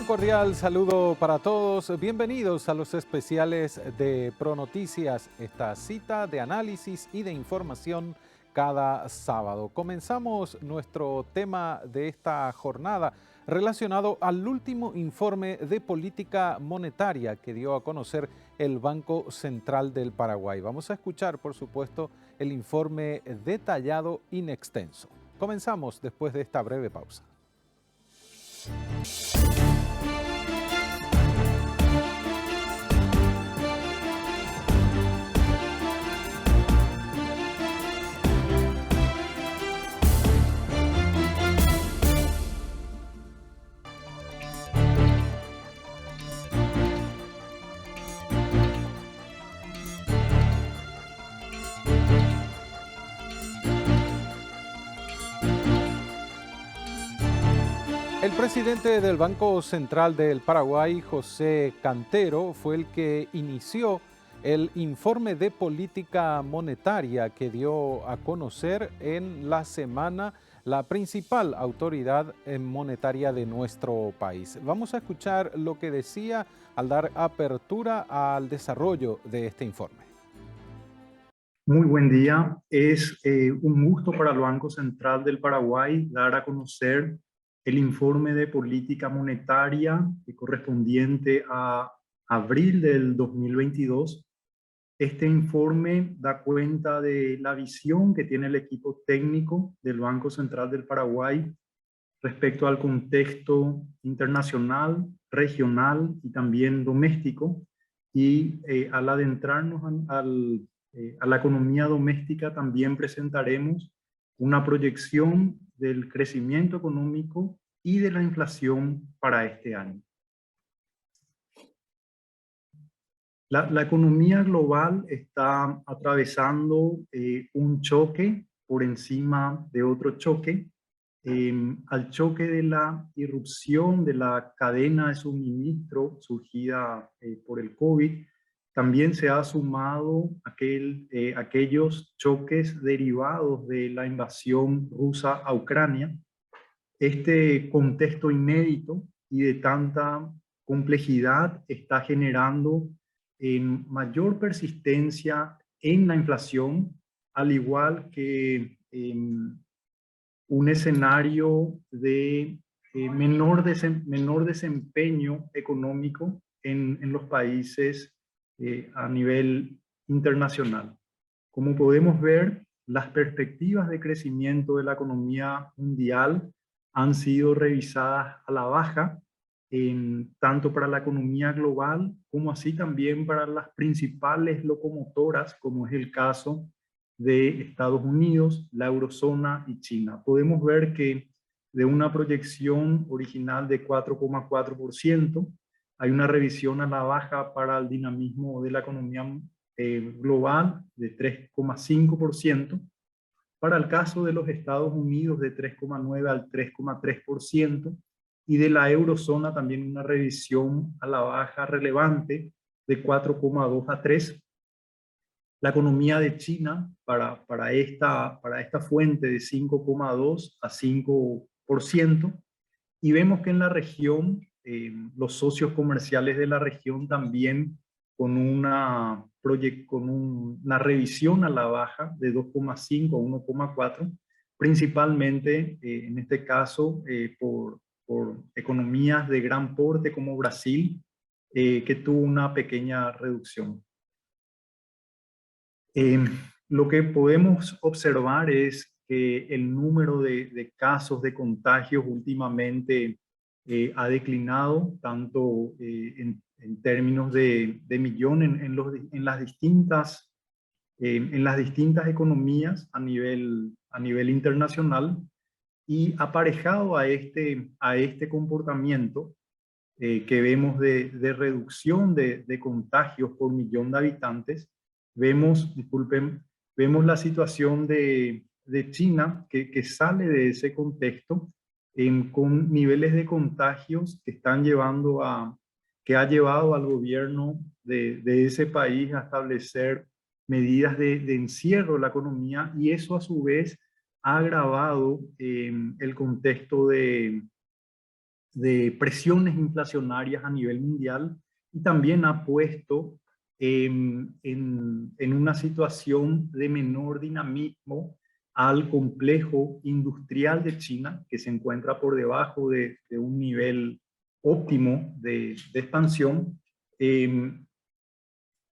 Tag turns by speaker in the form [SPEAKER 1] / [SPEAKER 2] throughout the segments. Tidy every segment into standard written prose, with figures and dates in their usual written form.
[SPEAKER 1] Un cordial saludo para todos. Bienvenidos a los especiales de ProNoticias, esta cita de análisis y de información cada sábado. Comenzamos nuestro tema de esta jornada relacionado al último informe de política monetaria que dio a conocer el Banco Central del Paraguay. Vamos a escuchar, por supuesto, el informe detallado in extenso. Comenzamos después de esta breve pausa. El presidente del Banco Central del Paraguay, José Cantero, fue el que inició el informe de política monetaria que dio a conocer en la semana la principal autoridad monetaria de nuestro país. Vamos a escuchar lo que decía al dar apertura al desarrollo de este informe.
[SPEAKER 2] Muy buen día. Es un gusto para el Banco Central del Paraguay dar a conocer el informe de política monetaria correspondiente a abril del 2022. Este informe da cuenta de la visión que tiene el equipo técnico del Banco Central del Paraguay respecto al contexto internacional, regional y también doméstico. Y al adentrarnos a la economía doméstica también presentaremos una proyección del crecimiento económico y de la inflación para este año. La economía global está atravesando un choque por encima de otro choque. Al choque de la irrupción de la cadena de suministro surgida por el COVID, también se ha sumado aquellos choques derivados de la invasión rusa a Ucrania. Este contexto inédito y de tanta complejidad está generando mayor persistencia en la inflación, al igual que un escenario de menor desempeño económico en los países a nivel internacional. Como podemos ver, las perspectivas de crecimiento de la economía mundial han sido revisadas a la baja, tanto para la economía global como así también para las principales locomotoras, como es el caso de Estados Unidos, la eurozona y China. Podemos ver que de una proyección original de 4,4%, hay una revisión a la baja para el dinamismo de la economía global de 3,5%, para el caso de los Estados Unidos de 3,9 al 3,3%, y de la eurozona también una revisión a la baja relevante de 4,2 a 3. La economía de China para esta fuente de 5,2 a 5%, y vemos que en la región los socios comerciales de la región también con una revisión a la baja de 2,5 a 1,4, principalmente en este caso por economías de gran porte como Brasil, que tuvo una pequeña reducción. Lo que podemos observar es que el número de casos de contagios últimamente ha declinado, tanto en términos de millón en las distintas economías a nivel internacional, y aparejado a este comportamiento que vemos de reducción de contagios por millón de habitantes, vemos la situación de China que sale de ese contexto con niveles de contagios que ha llevado al gobierno de ese país a establecer medidas de encierro de la economía, y eso a su vez ha agravado el contexto de presiones inflacionarias a nivel mundial y también ha puesto en una situación de menor dinamismo al complejo industrial de China, que se encuentra por debajo de un nivel óptimo de expansión,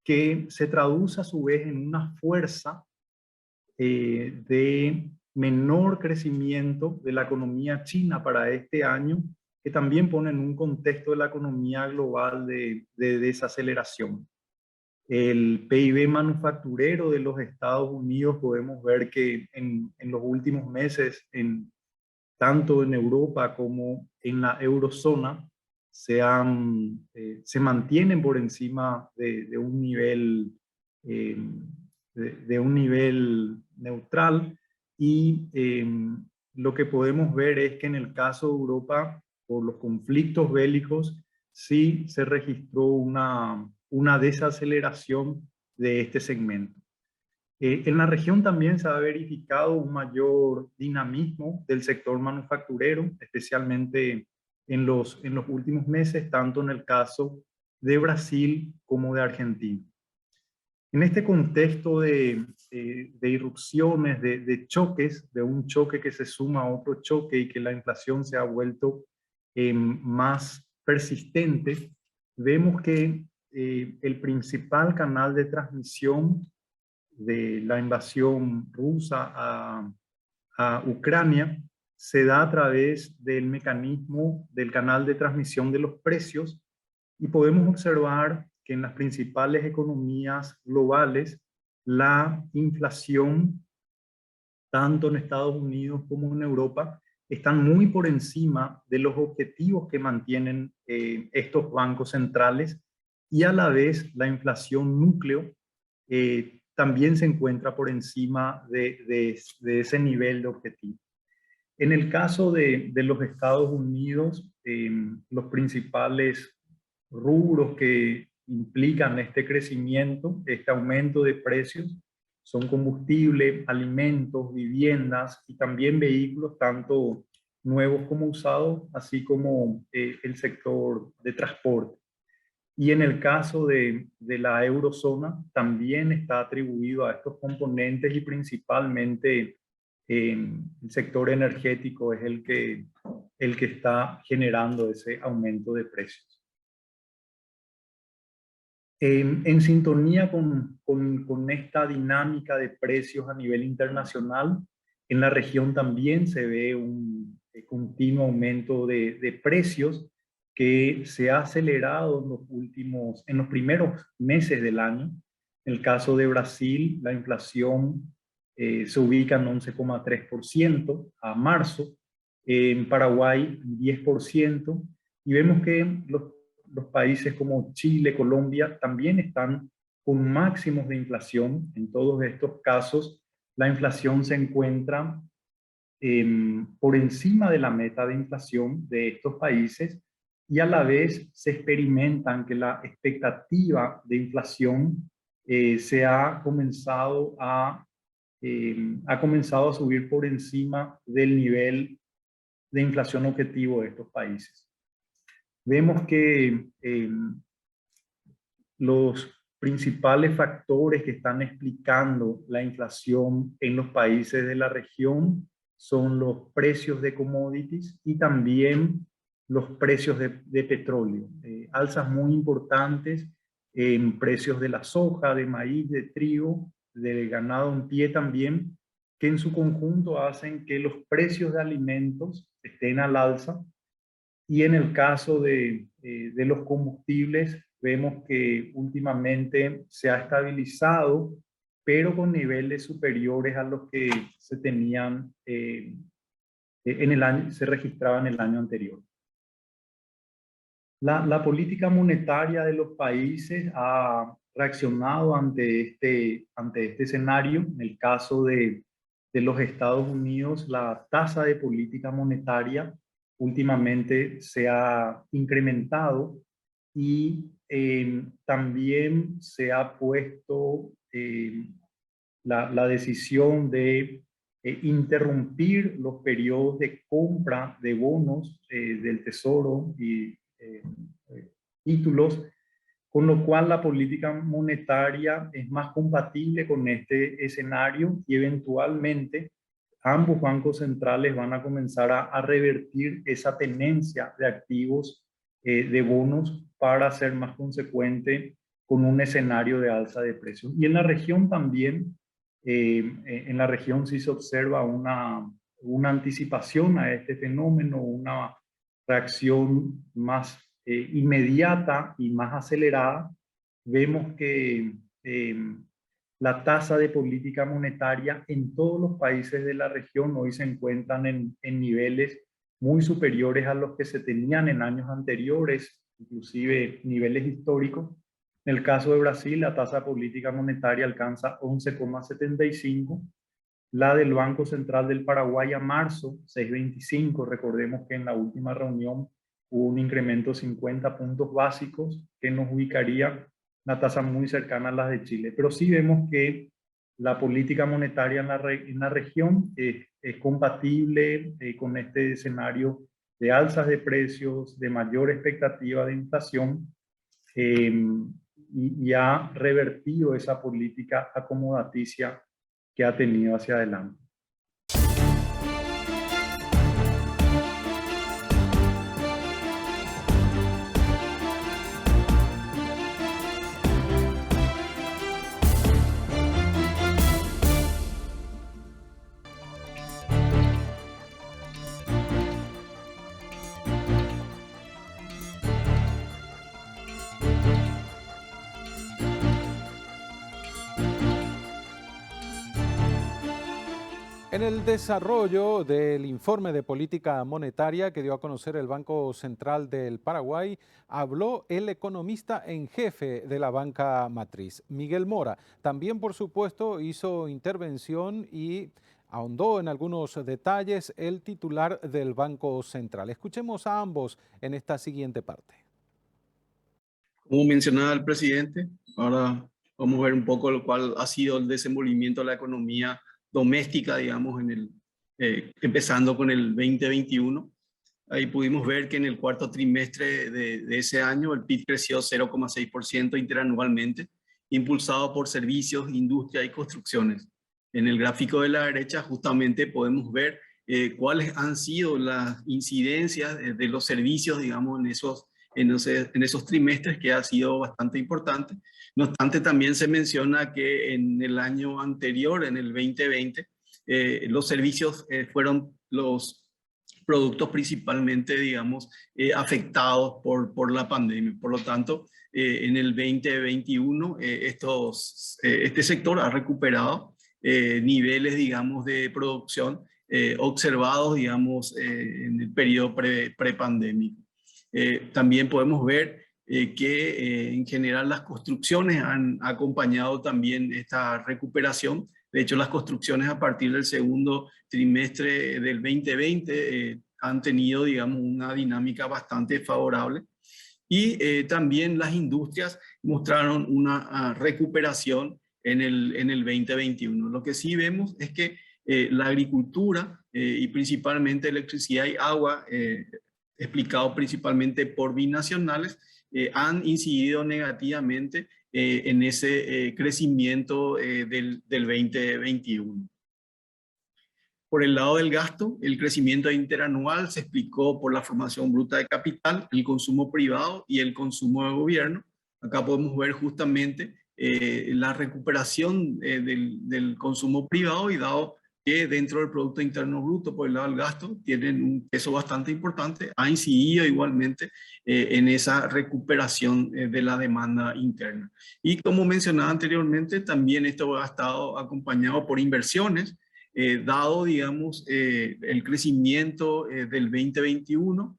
[SPEAKER 2] que se traduce a su vez en una fuerza de menor crecimiento de la economía china para este año, que también pone en un contexto de la economía global de desaceleración. El PIB manufacturero de los Estados Unidos podemos ver que en los últimos meses, tanto en Europa como en la eurozona, se mantienen por encima de un nivel eh, de un nivel neutral y lo que podemos ver es que en el caso de Europa, por los conflictos bélicos, sí se registró una desaceleración de este segmento. En la región también se ha verificado un mayor dinamismo del sector manufacturero, especialmente en los últimos meses, tanto en el caso de Brasil como de Argentina. En este contexto de irrupciones, de choques, de un choque que se suma a otro choque y que la inflación se ha vuelto más persistente, vemos que el principal canal de transmisión de la invasión rusa a Ucrania se da a través del mecanismo del canal de transmisión de los precios y podemos observar que en las principales economías globales la inflación, tanto en Estados Unidos como en Europa, están muy por encima de los objetivos que mantienen estos bancos centrales y a la vez la inflación núcleo también se encuentra por encima de ese nivel de objetivo. En el caso de los Estados Unidos, los principales rubros que implican este crecimiento, este aumento de precios, son combustible, alimentos, viviendas y también vehículos, tanto nuevos como usados, así como el sector de transporte. Y en el caso de la eurozona, también está atribuido a estos componentes y principalmente el sector energético es el que está generando ese aumento de precios. En sintonía con esta dinámica de precios a nivel internacional, en la región también se ve un continuo aumento de precios que se ha acelerado en los primeros meses del año. En el caso de Brasil, la inflación se ubica en 11,3% a marzo, en Paraguay 10%, y vemos que los países como Chile, Colombia, también están con máximos de inflación. En todos estos casos, la inflación se encuentra por encima de la meta de inflación de estos países y a la vez se experimentan que la expectativa de inflación se ha comenzado a subir por encima del nivel de inflación objetivo de estos países. Vemos que los principales factores que están explicando la inflación en los países de la región son los precios de commodities y también los precios de petróleo. Alzas muy importantes en precios de la soja, de maíz, de trigo, del ganado en pie también, que en su conjunto hacen que los precios de alimentos estén al alza. Y en el caso de los combustibles, vemos que últimamente se ha estabilizado, pero con niveles superiores a los que se tenían en el año, se registraban en el año anterior. La política monetaria de los países ha reaccionado ante este escenario. En el caso de los Estados Unidos, la tasa de política monetaria últimamente se ha incrementado y también se ha puesto la decisión de interrumpir los periodos de compra de bonos del Tesoro y títulos, con lo cual la política monetaria es más compatible con este escenario y eventualmente ambos bancos centrales van a comenzar a revertir esa tenencia de activos de bonos para ser más consecuente con un escenario de alza de precios. Y en la región también, en la región sí se observa una anticipación a este fenómeno, una reacción más inmediata y más acelerada. Vemos que la tasa de política monetaria en todos los países de la región hoy se encuentran en niveles muy superiores a los que se tenían en años anteriores, inclusive niveles históricos. En el caso de Brasil, la tasa de política monetaria alcanza 11,75, la del Banco Central del Paraguay a marzo, 6,25. Recordemos que en la última reunión hubo un incremento de 50 puntos básicos que nos ubicaría una tasa muy cercana a las de Chile. Pero sí vemos que la política monetaria en la región es compatible con este escenario de alzas de precios, de mayor expectativa de inflación, y ha revertido esa política acomodaticia que ha tenido hacia adelante.
[SPEAKER 1] En el desarrollo del informe de política monetaria que dio a conocer el Banco Central del Paraguay, habló el economista en jefe de la banca matriz, Miguel Mora. También, por supuesto, hizo intervención y ahondó en algunos detalles el titular del Banco Central. Escuchemos a ambos en esta siguiente parte.
[SPEAKER 3] Como mencionaba el presidente, ahora vamos a ver un poco lo cual ha sido el desenvolvimiento de la economía doméstica, digamos, empezando con el 2021. Ahí pudimos ver que en el cuarto trimestre de ese año el PIB creció 0,6% interanualmente, impulsado por servicios, industria y construcciones. En el gráfico de la derecha justamente podemos ver cuáles han sido las incidencias de los servicios, digamos, en esos trimestres, que ha sido bastante importante. No obstante, también se menciona que en el año anterior, en el 2020, los servicios fueron los productos principalmente, digamos, afectados por la pandemia. Por lo tanto, en el 2021, este sector ha recuperado niveles, digamos, de producción observados, digamos, en el periodo prepandémico. También podemos ver que en general las construcciones han acompañado también esta recuperación. De hecho, las construcciones a partir del segundo trimestre del 2020 han tenido, digamos, una dinámica bastante favorable. Y también las industrias mostraron una recuperación en el 2021. Lo que sí vemos es que la agricultura y principalmente electricidad y agua, explicado principalmente por binacionales, han incidido negativamente en ese crecimiento del 2021. Por el lado del gasto, el crecimiento interanual se explicó por la formación bruta de capital, el consumo privado y el consumo de gobierno. Acá podemos ver justamente la recuperación del consumo privado, y dado que dentro del Producto Interno Bruto, por el lado del gasto, tienen un peso bastante importante, ha incidido igualmente en esa recuperación de la demanda interna. Y como mencionaba anteriormente, también esto ha estado acompañado por inversiones, dado, digamos, el crecimiento del 2021,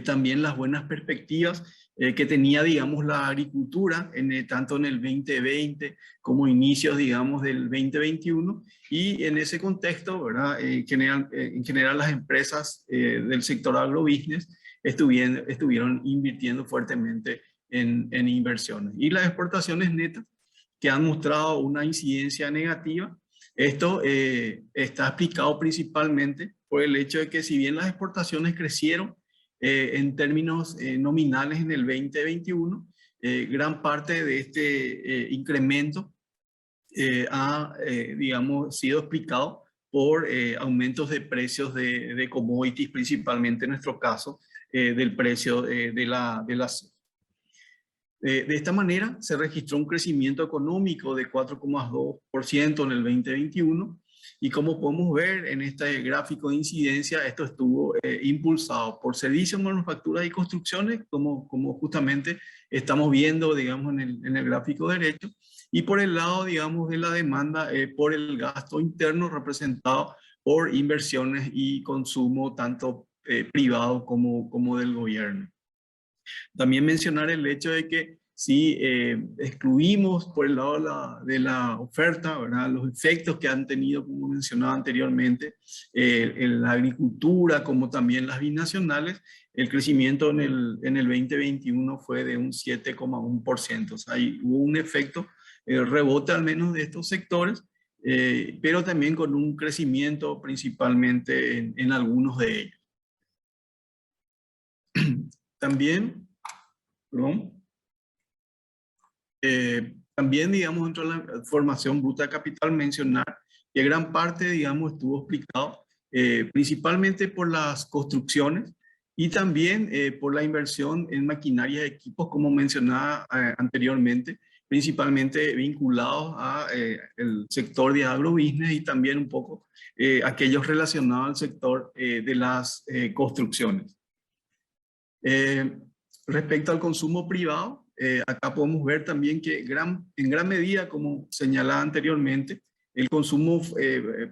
[SPEAKER 3] también las buenas perspectivas que tenía, digamos, la agricultura, tanto en el 2020 como inicios, digamos, del 2021, y en ese contexto, ¿verdad? En general las empresas del sector agrobusiness estuvieron invirtiendo fuertemente en inversiones. Y las exportaciones netas, que han mostrado una incidencia negativa, Esto está explicado principalmente por el hecho de que si bien las exportaciones crecieron en términos nominales en el 2021, gran parte de este incremento ha, digamos, sido explicado por aumentos de precios de commodities, principalmente en nuestro caso, del precio de las. De esta manera, se registró un crecimiento económico de 4,2% en el 2021 y como podemos ver en este gráfico de incidencia, esto estuvo impulsado por servicios, manufacturas y construcciones, como justamente estamos viendo, digamos, en el gráfico derecho, y por el lado, digamos, de la demanda, por el gasto interno representado por inversiones y consumo tanto privado como del gobierno. También mencionar el hecho de que si excluimos por el lado de la oferta, ¿verdad?, los efectos que han tenido, como mencionaba anteriormente, en la agricultura, como también las binacionales, el crecimiento en el 2021 fue de un 7,1%. O sea, hubo un efecto rebote al menos de estos sectores, pero también con un crecimiento principalmente en algunos de ellos. También, perdón, también, digamos, dentro de la formación bruta de capital, mencionar que gran parte, digamos, estuvo explicado principalmente por las construcciones y también por la inversión en maquinaria y equipos, como mencionaba anteriormente, principalmente vinculados a el sector de agrobusiness y también un poco aquellos relacionados al sector de las construcciones. Respecto al consumo privado, acá podemos ver también que en gran medida, como señalaba anteriormente, el consumo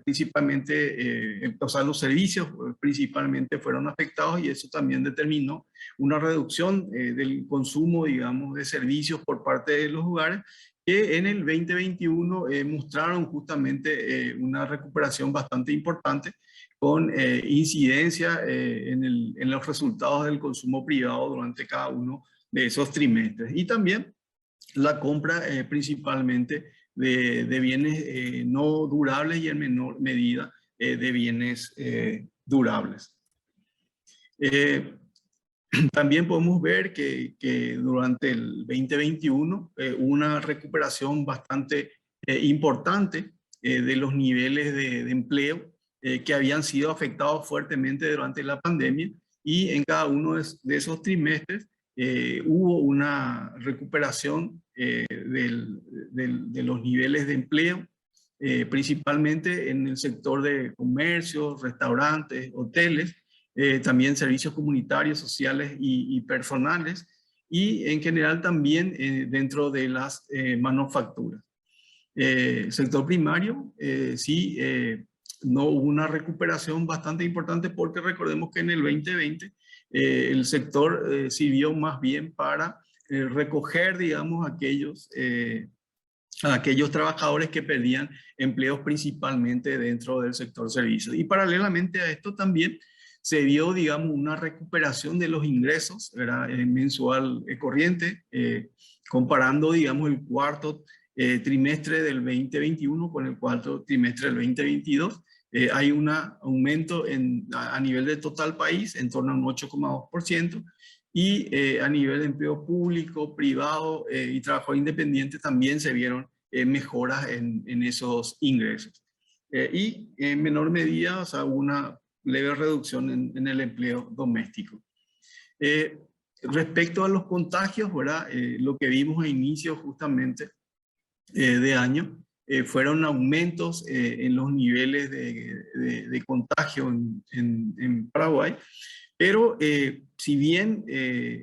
[SPEAKER 3] principalmente, o sea, los servicios principalmente fueron afectados y eso también determinó una reducción del consumo, digamos, de servicios por parte de los hogares, que en el 2021 mostraron justamente una recuperación bastante importante, con incidencia en los resultados del consumo privado durante cada uno de esos trimestres. Y también la compra principalmente de bienes no durables y en menor medida de bienes durables. También podemos ver que durante el 2021 hubo una recuperación bastante importante de los niveles de empleo que habían sido afectados fuertemente durante la pandemia, y en cada uno de esos trimestres hubo una recuperación de los niveles de empleo, principalmente en el sector de comercio, restaurantes, hoteles, también servicios comunitarios, sociales y personales, y en general también dentro de las manufacturas. Sector primario, sí, no hubo una recuperación bastante importante porque recordemos que en el 2020 el sector sirvió más bien para recoger, digamos, a aquellos trabajadores que perdían empleos principalmente dentro del sector servicios. Y paralelamente a esto también se vio, digamos, una recuperación de los ingresos, ¿verdad?, mensual corriente, comparando, digamos, el cuarto trimestre del 2021 con el cuarto trimestre del 2022. Hay un aumento a nivel de total país en torno a un 8,2%, y a nivel de empleo público, privado y trabajo independiente también se vieron mejoras en esos ingresos. Y en menor medida, o sea, una leve reducción en el empleo doméstico. Respecto a los contagios, ¿verdad?, lo que vimos a inicio justamente de año fueron aumentos en los niveles de contagio en Paraguay, pero si bien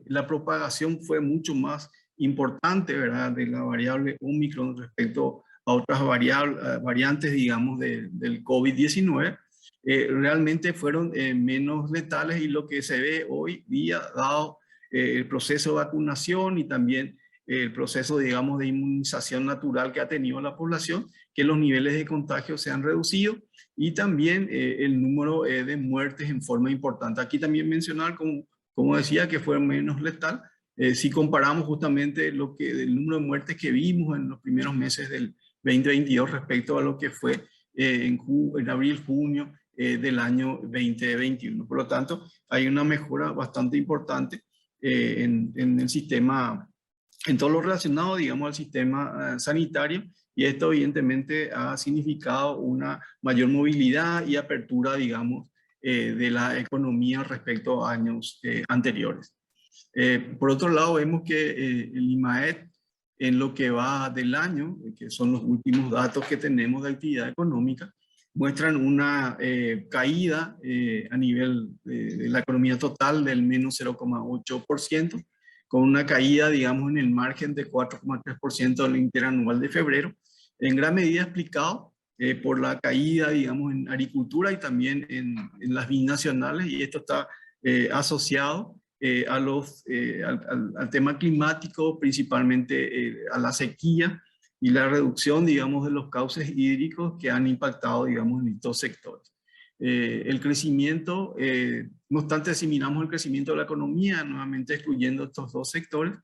[SPEAKER 3] la propagación fue mucho más importante, ¿verdad?, de la variable Omicron respecto a otras variantes, digamos, del COVID-19, realmente fueron menos letales, y lo que se ve hoy día, dado el proceso de vacunación y también el proceso, digamos, de inmunización natural que ha tenido la población, que los niveles de contagio se han reducido, y también el número de muertes en forma importante. Aquí también mencionar, como decía, que fue menos letal. Si comparamos justamente el número de muertes que vimos en los primeros meses del 2022 respecto a lo que fue en abril, junio del año 2021. Por lo tanto, hay una mejora bastante importante en el sistema, en todo lo relacionado, digamos, al sistema sanitario, y esto evidentemente ha significado una mayor movilidad y apertura, digamos, de la economía respecto a años anteriores. Por otro lado, vemos que el IMAET, en lo que va del año, que son los últimos datos que tenemos de actividad económica, muestran una caída a nivel de la economía total del menos 0,8%, con una caída, digamos, en el margen de 4,3% del interanual de febrero, en gran medida explicado por la caída, digamos, en agricultura y también en las binacionales, y esto está asociado al tema climático, principalmente a la sequía y la reducción, digamos, de los cauces hídricos que han impactado, digamos, en estos sectores. El crecimiento, no obstante, si miramos el crecimiento de la economía, nuevamente excluyendo estos dos sectores,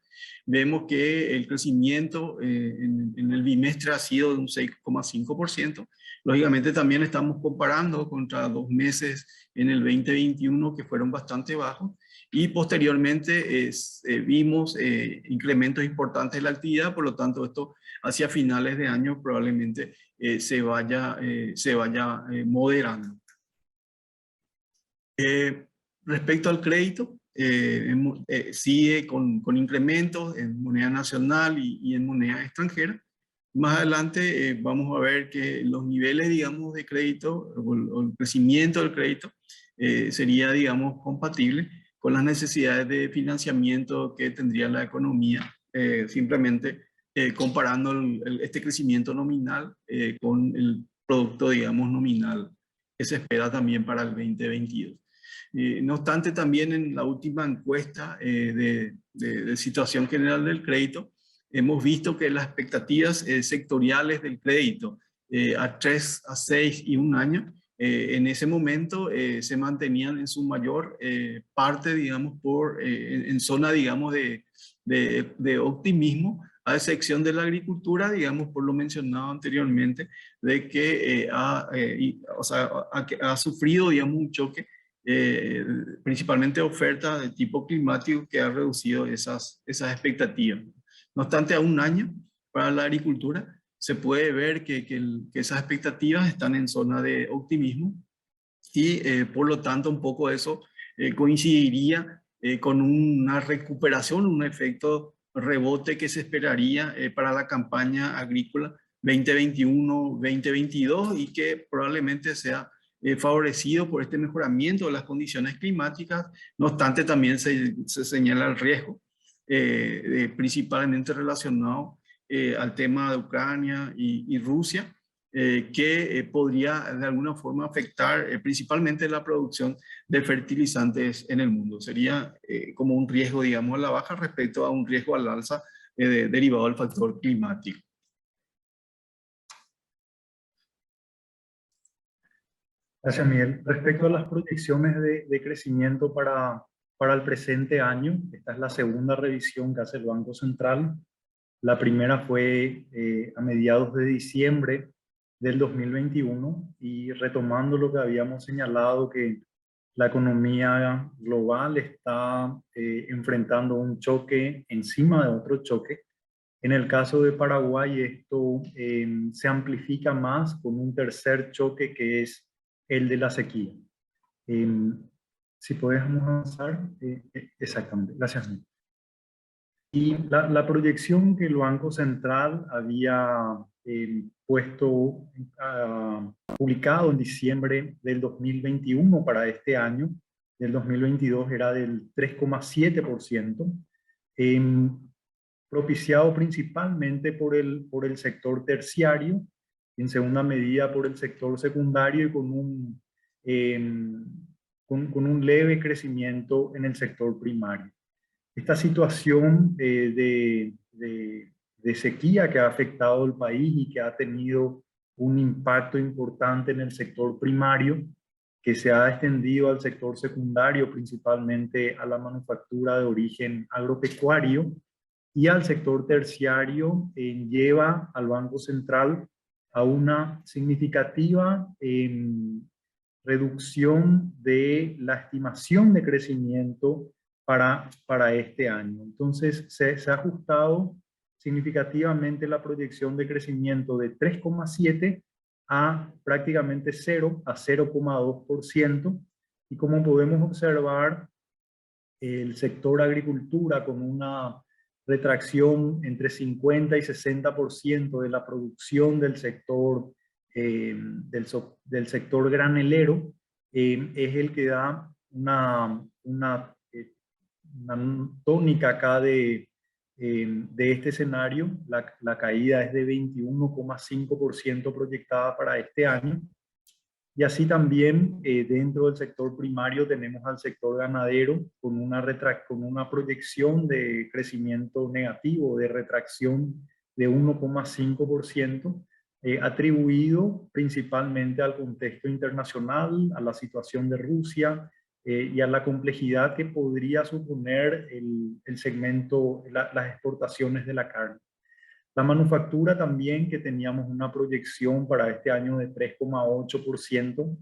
[SPEAKER 3] vemos que el crecimiento en el bimestre ha sido de un 6,5%. Lógicamente también estamos comparando contra 2 meses en el 2021 que fueron bastante bajos, y posteriormente vimos incrementos importantes de la actividad. Por lo tanto, esto hacia finales de año probablemente se vaya moderando. Respecto al crédito, sigue con incrementos en moneda nacional y en moneda extranjera. Más adelante vamos a ver que los niveles, digamos, de crédito o el crecimiento del crédito sería, digamos, compatible con las necesidades de financiamiento que tendría la economía, simplemente comparando este crecimiento nominal con el producto, digamos, nominal que se espera también para el 2022. No obstante, también en la última encuesta de situación general del crédito, hemos visto que las expectativas sectoriales del crédito a 3, a 6 y 1 año, en ese momento se mantenían en su mayor parte, digamos, en zona, digamos, de optimismo, a excepción de la agricultura, digamos, por lo mencionado anteriormente, de que ha sufrido, digamos, un choque, principalmente oferta de tipo climático, que ha reducido esas expectativas. No obstante, a 1 año para la agricultura se puede ver que esas expectativas están en zona de optimismo, y por lo tanto un poco eso coincidiría con una recuperación, un efecto rebote que se esperaría para la campaña agrícola 2021-2022, y que probablemente sea favorecido por este mejoramiento de las condiciones climáticas. No obstante, también se señala el riesgo principalmente relacionado al tema de Ucrania y Rusia, que podría de alguna forma afectar principalmente la producción de fertilizantes en el mundo. Sería como un riesgo, digamos, a la baja respecto a un riesgo al alza derivado del factor climático.
[SPEAKER 2] Gracias, Miguel. Respecto a las proyecciones de crecimiento para el presente año, esta es la segunda revisión que hace el Banco Central. La primera fue a mediados de diciembre del 2021, y retomando lo que habíamos señalado, que la economía global está enfrentando un choque encima de otro choque. En el caso de Paraguay, esto se amplifica más con un tercer choque, que es el de la sequía. Si podemos avanzar, exactamente, gracias. Y la proyección que el Banco Central había publicado en diciembre del 2021 para este año, del 2022, era del 3,7%, propiciado principalmente por el sector terciario, en segunda medida por el sector secundario, y con un leve crecimiento en el sector primario. Esta situación de sequía que ha afectado al país y que ha tenido un impacto importante en el sector primario, que se ha extendido al sector secundario, principalmente a la manufactura de origen agropecuario, y al sector terciario, lleva al Banco Central a una significativa reducción de la estimación de crecimiento para este año. Entonces, se ha ajustado significativamente la proyección de crecimiento de 3,7 a prácticamente 0, a 0,2%. Y como podemos observar, el sector agricultura con una retracción entre 50 y 60% de la producción del sector, del sector granelero, es el que da una tónica acá de este escenario. La caída es de 21,5% proyectada para este año. Y así también dentro del sector primario tenemos al sector ganadero con una proyección de crecimiento negativo, de retracción de 1,5%, atribuido principalmente al contexto internacional, a la situación de Rusia y a la complejidad que podría suponer el segmento, las exportaciones de la carne. La manufactura también, que teníamos una proyección para este año de 3,8%,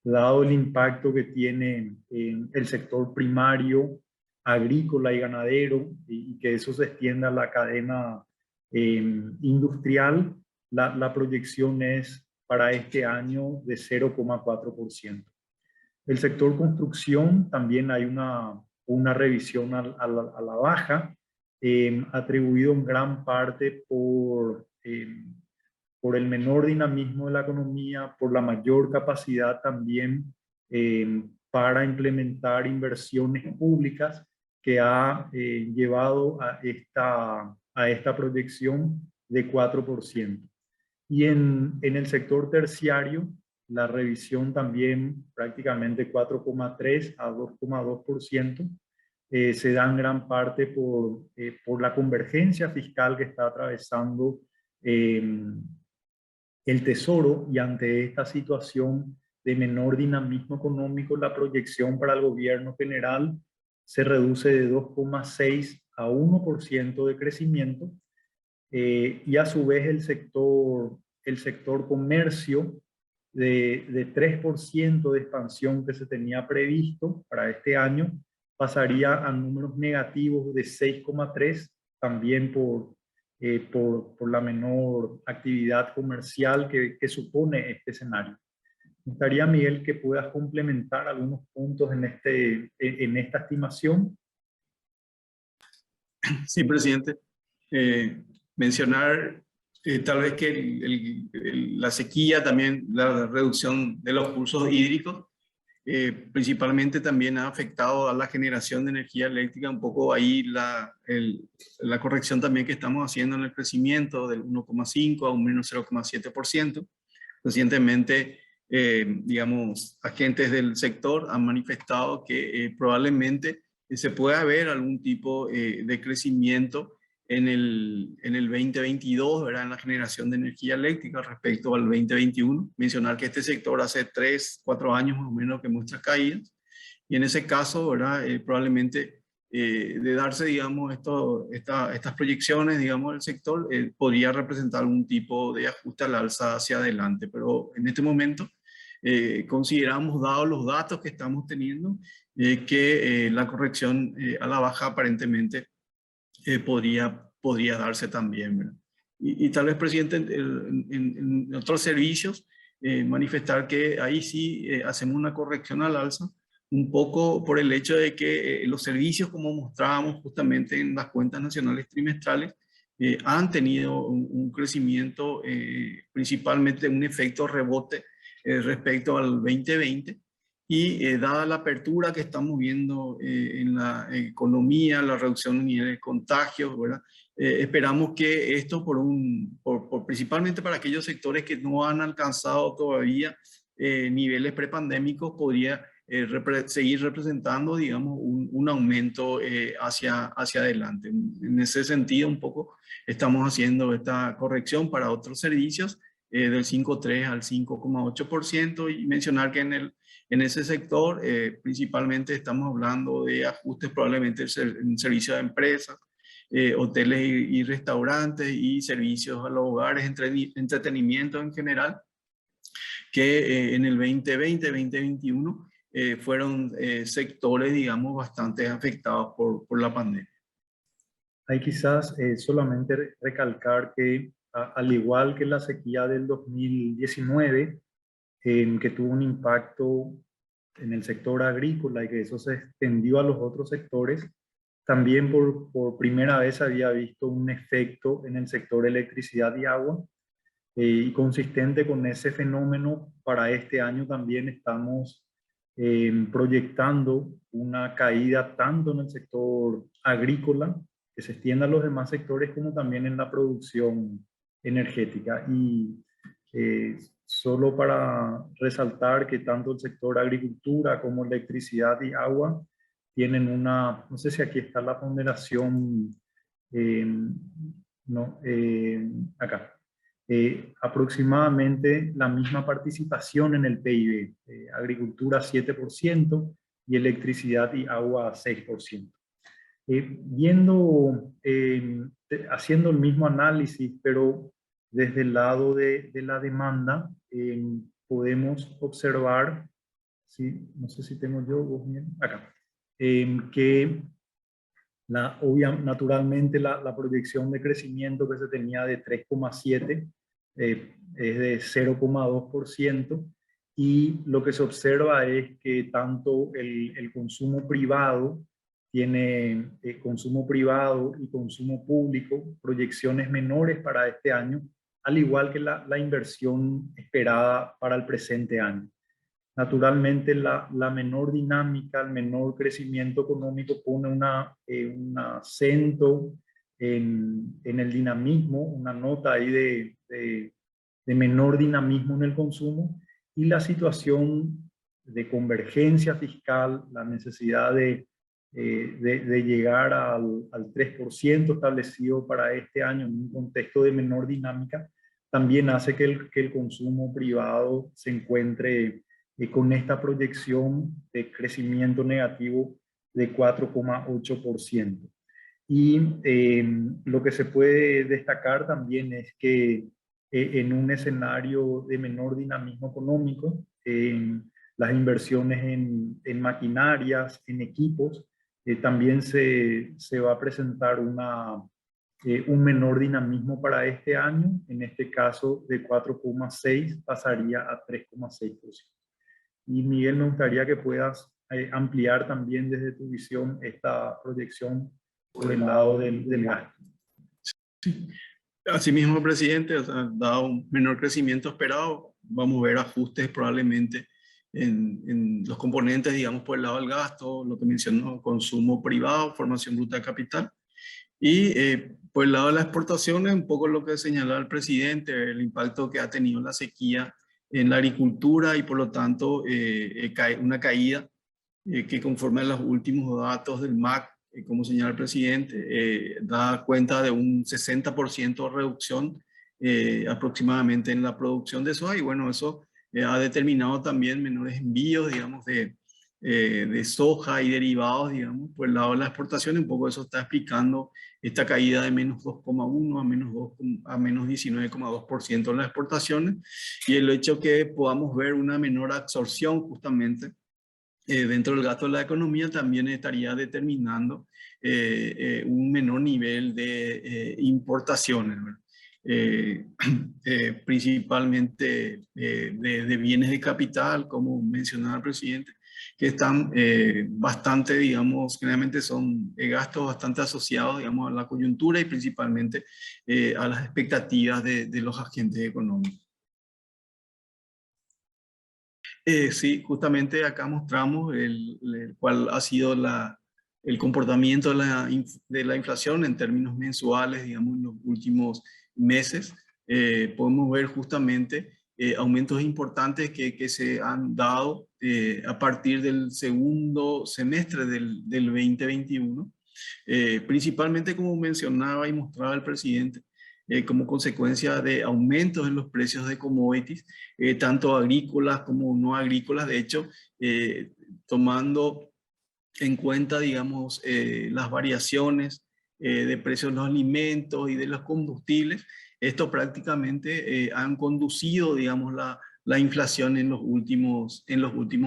[SPEAKER 2] dado el impacto que tiene el sector primario, agrícola y ganadero, y que eso se extienda a la cadena industrial, la proyección es para este año de 0,4%. El sector construcción también hay una revisión a la baja, atribuido en gran parte por el menor dinamismo de la economía, por la mayor capacidad también para implementar inversiones públicas, que ha llevado a esta proyección de 4%. Y en el sector terciario, la revisión también prácticamente 4,3 a 2,2%. Se da en gran parte por la convergencia fiscal que está atravesando el Tesoro, y ante esta situación de menor dinamismo económico, la proyección para el gobierno general se reduce de 2,6 a 1% de crecimiento, y a su vez el sector comercio, de 3% de expansión que se tenía previsto para este año, pasaría a números negativos de 6,3, también por la menor actividad comercial que supone este escenario. Me gustaría, Miguel, que puedas complementar algunos puntos en esta estimación.
[SPEAKER 3] Sí, presidente. Mencionar tal vez que la sequía, también la reducción de los cursos hídricos, principalmente también ha afectado a la generación de energía eléctrica. Un poco ahí la corrección también que estamos haciendo en el crecimiento del 1,5 a un menos 0,7%. Recientemente, digamos, agentes del sector han manifestado que probablemente se pueda ver algún tipo de crecimiento en el 2022, ¿verdad? En la generación de energía eléctrica respecto al 2021. Mencionar que este sector hace 3, 4 años más o menos que muestra caídas, y en ese caso, ¿verdad? Probablemente de darse, digamos, estas proyecciones, digamos, del sector, podría representar algún tipo de ajuste al alza hacia adelante. Pero en este momento consideramos, dados los datos que estamos teniendo, que la corrección a la baja aparentemente podría darse también, ¿verdad? Y tal vez, presidente, en otros servicios, manifestar que ahí sí hacemos una corrección al alza, un poco por el hecho de que los servicios, como mostrábamos justamente en las cuentas nacionales trimestrales, han tenido un crecimiento, principalmente un efecto rebote respecto al 2020. Y dada la apertura que estamos viendo en la economía, la reducción de niveles de contagios, ¿verdad? Esperamos que esto, principalmente para aquellos sectores que no han alcanzado todavía niveles prepandémicos, podría seguir representando, digamos, un aumento hacia adelante. En ese sentido, un poco estamos haciendo esta corrección para otros servicios del 5,3 al 5,8%, y mencionar que en ese sector principalmente estamos hablando de ajustes probablemente en servicio de empresas, hoteles y restaurantes y servicios a los hogares, entretenimiento en general, que en el 2020-2021 fueron sectores, digamos, bastante afectados por la pandemia.
[SPEAKER 2] Hay quizás solamente recalcar que al igual que la sequía del 2019, que tuvo un impacto en el sector agrícola y que eso se extendió a los otros sectores, también por primera vez había visto un efecto en el sector electricidad y agua, y consistente con ese fenómeno, para este año también estamos proyectando una caída tanto en el sector agrícola, que se extienda a los demás sectores, como también en la producción energética. Y solo para resaltar que tanto el sector agricultura como electricidad y agua tienen una, no sé si aquí está la ponderación, no, acá, aproximadamente la misma participación en el PIB, agricultura 7% y electricidad y agua 6%. Haciendo el mismo análisis, pero desde el lado de la demanda, podemos observar, ¿sí? No sé si tengo yo, vos bien, acá, que naturalmente la proyección de crecimiento que se tenía de 3,7 es de 0,2%, y lo que se observa es que tanto el consumo privado tiene consumo privado y consumo público proyecciones menores para este año, al igual que la inversión esperada para el presente año. Naturalmente, la menor dinámica, el menor crecimiento económico pone un acento en el dinamismo, una nota ahí de menor dinamismo en el consumo, y la situación de convergencia fiscal, la necesidad de llegar al 3% establecido para este año en un contexto de menor dinámica, también hace que el consumo privado se encuentre con esta proyección de crecimiento negativo de 4,8%. Y lo que se puede destacar también es que en un escenario de menor dinamismo económico, las inversiones en maquinarias, en equipos, también se va a presentar un menor dinamismo para este año. En este caso, de 4,6 pasaría a 3,6%. Y Miguel, me gustaría que puedas ampliar también desde tu visión esta proyección por el lado del gasto.
[SPEAKER 3] Sí. Asimismo, presidente, o sea, dado un menor crecimiento esperado, vamos a ver ajustes probablemente en los componentes, digamos, por el lado del gasto, lo que mencionó, consumo privado, formación bruta de capital. Y por el lado de las exportaciones, un poco lo que señalaba el presidente, el impacto que ha tenido la sequía en la agricultura, y por lo tanto una caída que, conforme a los últimos datos del MAC, como señala el presidente, da cuenta de un 60% de reducción aproximadamente en la producción de soja. Y bueno, eso ha determinado también menores envíos, digamos, de soja y derivados, digamos, por el lado de la exportación. Un poco eso está explicando esta caída de menos 2,1 a menos 19,2% en las exportaciones, y el hecho que podamos ver una menor absorción justamente dentro del gasto de la economía también estaría determinando un menor nivel de importaciones, principalmente de bienes de capital, como mencionaba el presidente, que están bastante, digamos, generalmente son gastos bastante asociados, digamos, a la coyuntura y principalmente a las expectativas de los agentes económicos. Sí, justamente acá mostramos cuál ha sido el comportamiento de la inflación en términos mensuales, digamos, en los últimos meses. Podemos ver justamente aumentos importantes que se han dado a partir del segundo semestre del 2021, principalmente, como mencionaba y mostraba el presidente, como consecuencia de aumentos en los precios de commodities, tanto agrícolas como no agrícolas. De hecho, tomando en cuenta, digamos, las variaciones de precios de los alimentos y de los combustibles, esto prácticamente han conducido, digamos, la inflación en los últimos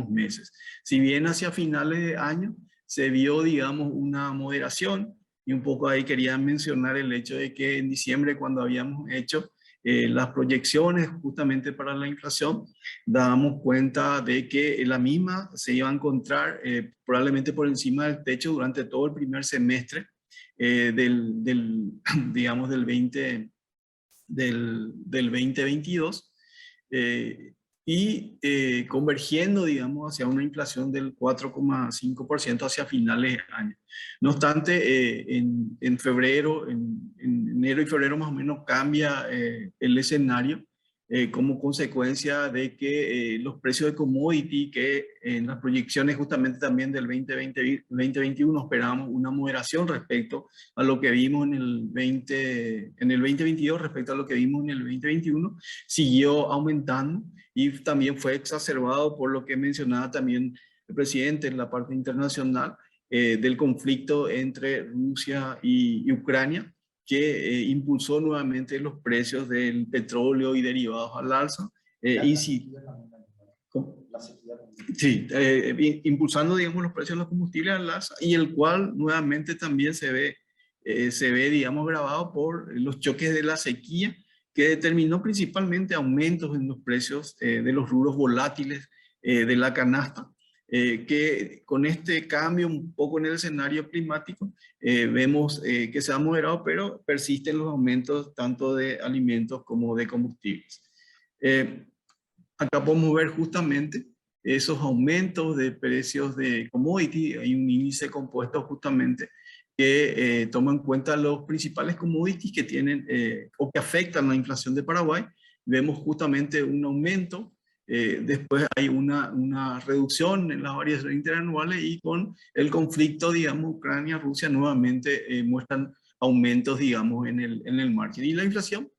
[SPEAKER 3] meses. Si bien hacia finales de año se vio, digamos, una moderación, y un poco ahí quería mencionar el hecho de que en diciembre, cuando habíamos hecho las proyecciones justamente para la inflación, dábamos cuenta de que la misma se iba a encontrar probablemente por encima del techo durante todo el primer semestre digamos, del 2022, convergiendo, digamos, hacia una inflación del 4,5% hacia finales de año. No obstante, en febrero, en enero y febrero más o menos cambia el escenario como consecuencia de que los precios de commodity, que en las proyecciones justamente también del 2021 esperábamos una moderación respecto a lo que vimos en el 2022 respecto a lo que vimos en el 2021, siguió aumentando y también fue exacerbado por lo que mencionaba también el presidente en la parte internacional del conflicto entre Rusia y Ucrania, que impulsó nuevamente los precios del petróleo y derivados al alza. Impulsando, digamos, los precios de los combustibles al alza, y el cual nuevamente también se ve, digamos, grabado por los choques de la sequía, que determinó principalmente aumentos en los precios de los rubros volátiles de la canasta, que con este cambio un poco en el escenario climático, vemos que se ha moderado, pero persisten los aumentos tanto de alimentos como de combustibles. Acá podemos ver justamente esos aumentos de precios de commodity. Hay un índice compuesto justamente que toma en cuenta los principales commodities que tienen o que afectan la inflación de Paraguay. Vemos justamente un aumento. Después hay una reducción en las variaciones interanuales, y con el conflicto, digamos, Ucrania-Rusia nuevamente muestran aumentos, digamos, en el margen. Y la inflación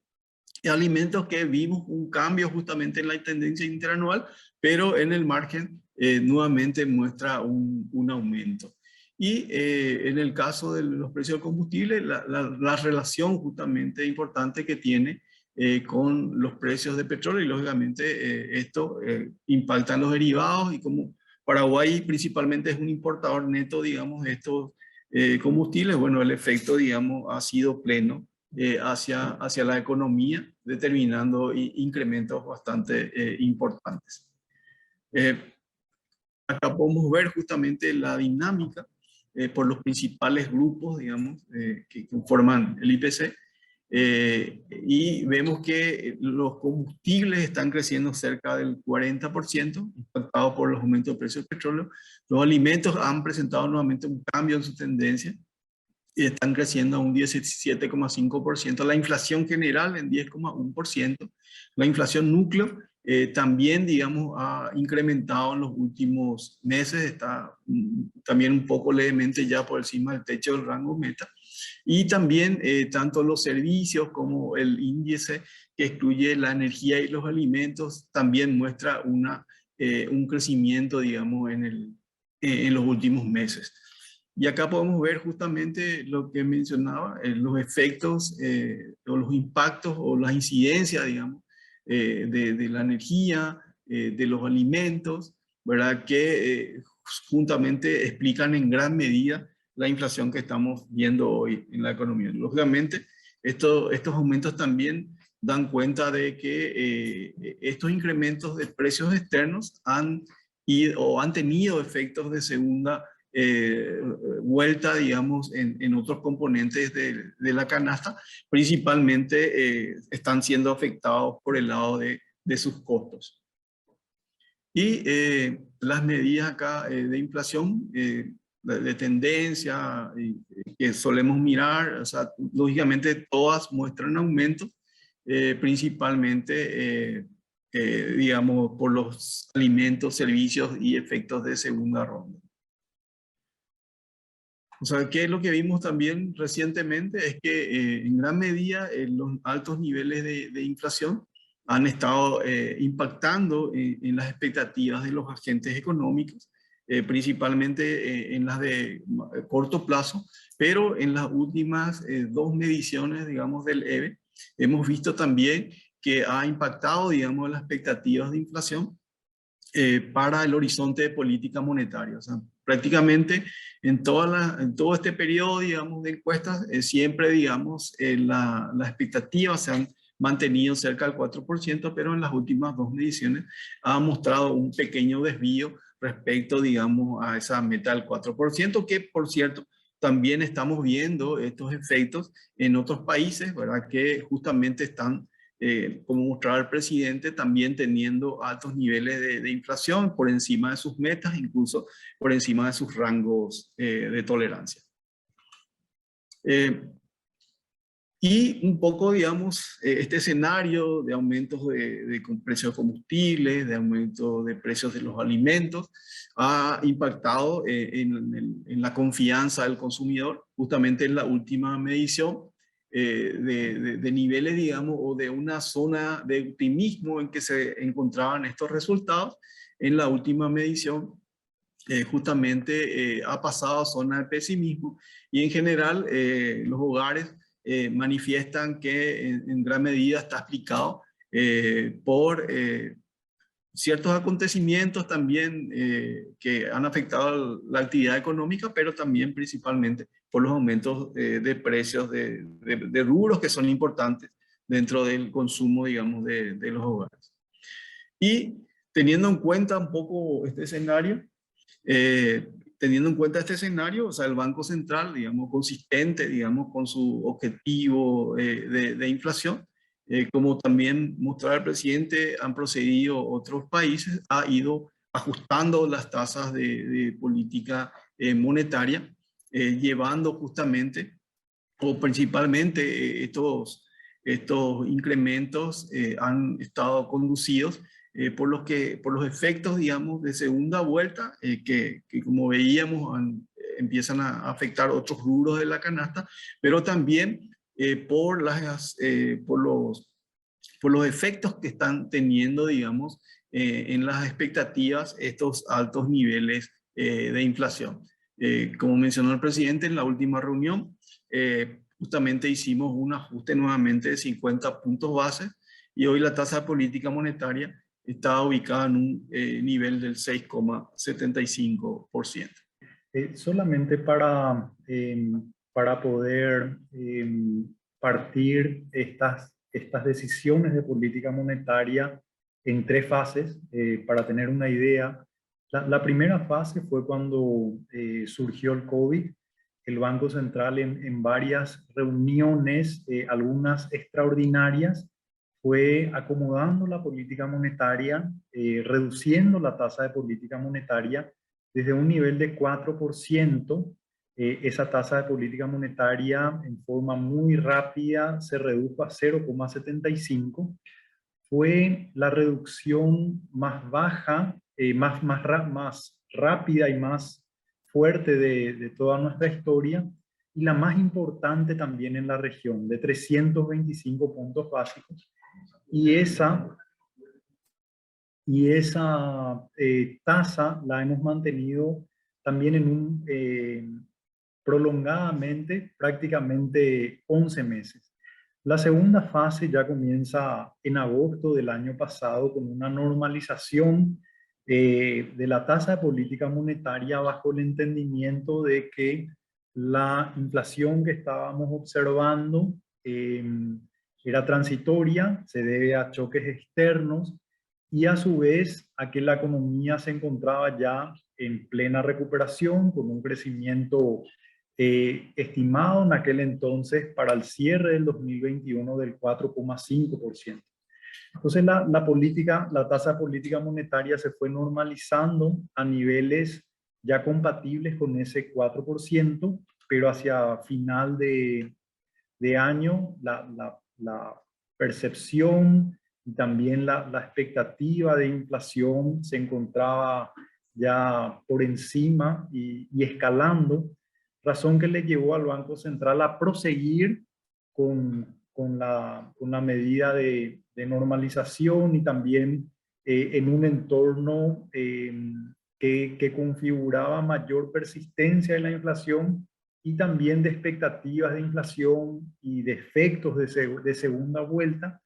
[SPEAKER 3] de alimentos, que vimos un cambio justamente en la tendencia interanual, pero en el margen nuevamente muestra un aumento. Y en el caso de los precios del combustible, la relación justamente importante que tiene con los precios de petróleo, y lógicamente esto impacta en los derivados, y como Paraguay principalmente es un importador neto, digamos, de estos combustibles, bueno, el efecto, digamos, ha sido pleno hacia la economía, determinando incrementos bastante importantes. Acá podemos ver justamente la dinámica por los principales grupos, digamos, que conforman el IPC, y vemos que los combustibles están creciendo cerca del 40%, impactados por los aumentos de precios del petróleo. Los alimentos han presentado nuevamente un cambio en su tendencia y están creciendo a un 17,5%. La inflación general en 10,1%. La inflación núcleo también, digamos, ha incrementado en los últimos meses, está también un poco levemente ya por encima del techo del rango meta. Y también tanto los servicios como el índice que excluye la energía y los alimentos también muestra un crecimiento, digamos, en los últimos meses. Y acá podemos ver justamente lo que mencionaba, los efectos o los impactos o las incidencias, digamos, de la energía, de los alimentos, ¿verdad? Que juntamente explican en gran medida la inflación que estamos viendo hoy en la economía. Lógicamente, estos aumentos también dan cuenta de que estos incrementos de precios externos han tenido efectos de segunda vuelta, digamos, en otros componentes de la canasta. Principalmente están siendo afectados por el lado de sus costos. Y las medidas acá de inflación, de tendencia que solemos mirar, o sea, lógicamente todas muestran aumento, principalmente, digamos, por los alimentos, servicios y efectos de segunda ronda. O sea, ¿qué es lo que vimos también recientemente? Es que en gran medida los altos niveles de inflación han estado impactando en las expectativas de los agentes económicos, principalmente en las de corto plazo, pero en las últimas dos mediciones, digamos, del EVE, hemos visto también que ha impactado, digamos, las expectativas de inflación para el horizonte de política monetaria. O sea, prácticamente en todo este periodo, digamos, de encuestas, siempre, digamos, las expectativas se han mantenido cerca del 4%, pero en las últimas dos mediciones ha mostrado un pequeño desvío respecto, digamos, a esa meta del 4%, que, por cierto, también estamos viendo estos efectos en otros países, ¿verdad? Que justamente están como mostraba el presidente, también teniendo altos niveles de inflación por encima de sus metas, incluso por encima de sus rangos de tolerancia. Y un poco, digamos, este escenario de aumentos de precios de combustibles, de aumento de precios de los alimentos, ha impactado en la confianza del consumidor. Justamente en la última medición, de niveles, digamos, o de una zona de optimismo en que se encontraban estos resultados, en la última medición justamente ha pasado a zona de pesimismo y en general los hogares manifiestan que en gran medida está explicado por ciertos acontecimientos también que han afectado la actividad económica, pero también principalmente por los aumentos de precios de rubros que son importantes dentro del consumo, digamos, de los hogares. Y teniendo en cuenta un poco este escenario, o sea, el Banco Central, digamos, consistente, digamos, con su objetivo de inflación, como también mostraba el presidente, han procedido otros países, ha ido ajustando las tasas de política monetaria, llevando justamente, o principalmente, estos incrementos han estado conducidos por los efectos, digamos, de segunda vuelta, que como veíamos empiezan a afectar otros rubros de la canasta, pero también por los efectos que están teniendo, digamos, en las expectativas estos altos niveles de inflación. Como mencionó el presidente en la última reunión, justamente hicimos un ajuste nuevamente de 50 puntos base y hoy la tasa de política monetaria está ubicada en un nivel del 6,75%.
[SPEAKER 2] Solamente para poder partir estas decisiones de política monetaria en tres fases, para tener una idea. La primera fase fue cuando surgió el COVID. El Banco Central en varias reuniones, algunas extraordinarias, fue acomodando la política monetaria, reduciendo la tasa de política monetaria desde un nivel de 4%. Esa tasa de política monetaria en forma muy rápida se redujo a 0,75. Fue la reducción más baja, más rápida y más fuerte de toda nuestra historia, y la más importante también en la región, de 325 puntos básicos. Y esa tasa la hemos mantenido también prolongadamente, prácticamente 11 meses. La segunda fase ya comienza en agosto del año pasado con una normalización de la tasa de política monetaria, bajo el entendimiento de que la inflación que estábamos observando era transitoria, se debe a choques externos y a su vez a que la economía se encontraba ya en plena recuperación, con un crecimiento estimado en aquel entonces para el cierre del 2021 del 4,5%. Entonces la tasa de política monetaria se fue normalizando a niveles ya compatibles con ese 4%, pero hacia final de año la percepción y también la expectativa de inflación se encontraba ya por encima y escalando, razón que le llevó al Banco Central a proseguir con la medida de normalización y también en un entorno que que configuraba mayor persistencia de la inflación y también de expectativas de inflación y de efectos de segunda vuelta,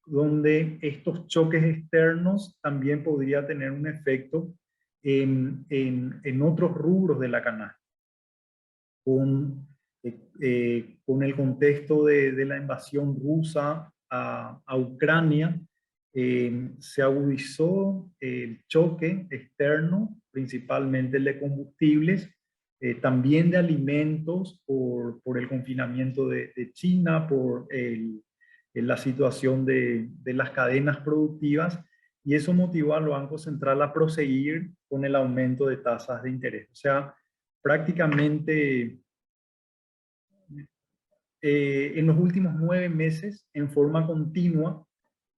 [SPEAKER 2] donde estos choques externos también podría tener un efecto en otros rubros de la canasta. Con el contexto de la invasión rusa a Ucrania, se agudizó el choque externo, principalmente el de combustibles, también de alimentos por el confinamiento de China, por la situación de las cadenas productivas, y eso motivó al Banco Central a proseguir con el aumento de tasas de interés. O sea, prácticamente en los últimos 9 meses, en forma continua,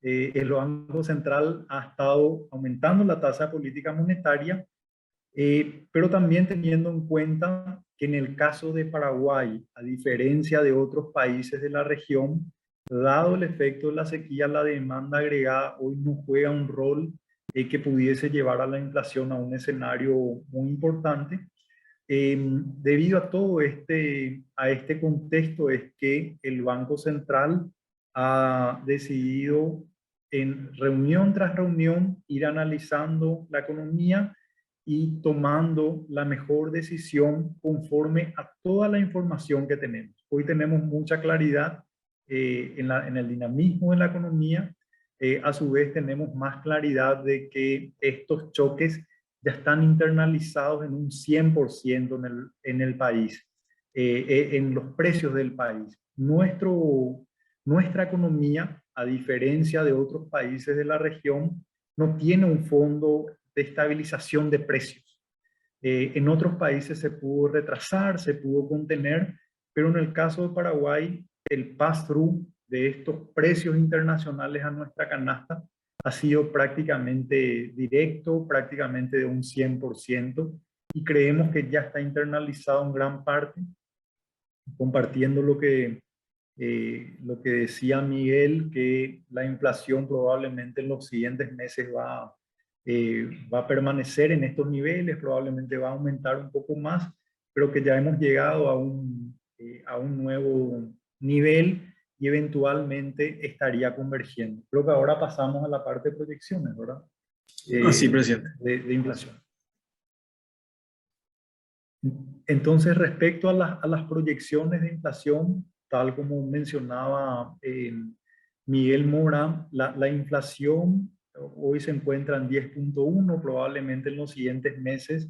[SPEAKER 2] el Banco Central ha estado aumentando la tasa de política monetaria, pero también teniendo en cuenta que en el caso de Paraguay, a diferencia de otros países de la región, dado el efecto de la sequía, la demanda agregada hoy no juega un rol que pudiese llevar a la inflación a un escenario muy importante. Debido a todo a este contexto es que el Banco Central ha decidido en reunión tras reunión ir analizando la economía y tomando la mejor decisión conforme a toda la información que tenemos. Hoy tenemos mucha claridad en el dinamismo de la economía. A su vez tenemos más claridad de que estos choques ya están internalizados en un 100% en el país, en los precios del país. Nuestra economía, a diferencia de otros países de la región, no tiene un fondo de estabilización de precios. En otros países se pudo retrasar, se pudo contener, pero en el caso de Paraguay, el pass-through de estos precios internacionales a nuestra canasta ha sido prácticamente directo, prácticamente de un 100%, y creemos que ya está internalizado en gran parte, compartiendo lo que decía Miguel, que la inflación probablemente en los siguientes meses va a permanecer en estos niveles, probablemente va a aumentar un poco más, pero que ya hemos llegado a un nuevo nivel y eventualmente estaría convergiendo. Creo que ahora pasamos a la parte de proyecciones, ¿verdad?
[SPEAKER 3] Así, presidente.
[SPEAKER 2] De inflación. Entonces, respecto a las proyecciones de inflación, tal como mencionaba Miguel Mora, la inflación hoy se encuentra en 10.1, probablemente en los siguientes meses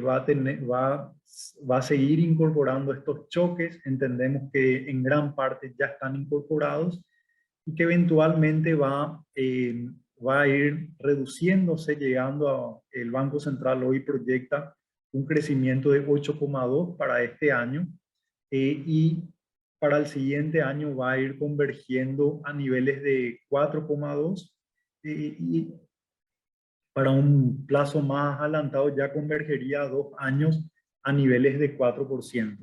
[SPEAKER 2] va a seguir incorporando estos choques. Entendemos que en gran parte ya están incorporados y que eventualmente va a ir reduciéndose, el Banco Central hoy proyecta un crecimiento de 8,2 para este año, y para el siguiente año va a ir convergiendo a niveles de 4,2, y para un plazo más adelantado ya convergería a 2 años a niveles de 4%.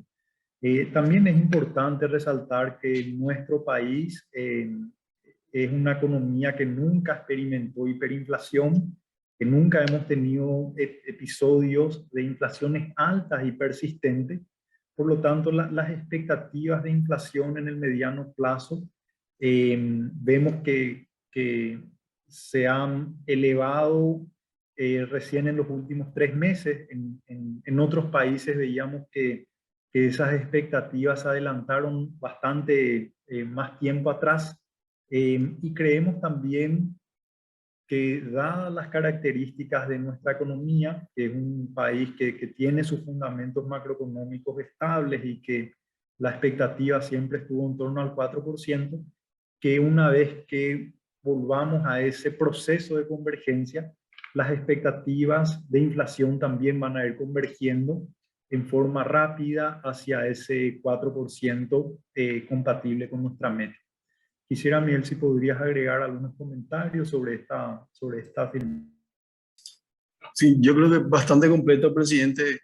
[SPEAKER 2] También es importante resaltar que nuestro país es una economía que nunca experimentó hiperinflación, que nunca hemos tenido episodios de inflaciones altas y persistentes. Por lo tanto, las expectativas de inflación en el mediano plazo vemos que se han elevado recién en los últimos 3 meses. En otros países veíamos que esas expectativas se adelantaron bastante más tiempo atrás. Y creemos también que, dadas las características de nuestra economía, que es un país que tiene sus fundamentos macroeconómicos estables y que la expectativa siempre estuvo en torno al 4%, que una vez que volvamos a ese proceso de convergencia, las expectativas de inflación también van a ir convergiendo en forma rápida hacia ese 4% compatible con nuestra meta. Quisiera, Miguel, si podrías agregar algunos comentarios sobre esta afirmación.
[SPEAKER 3] Sí, yo creo que bastante completo, presidente,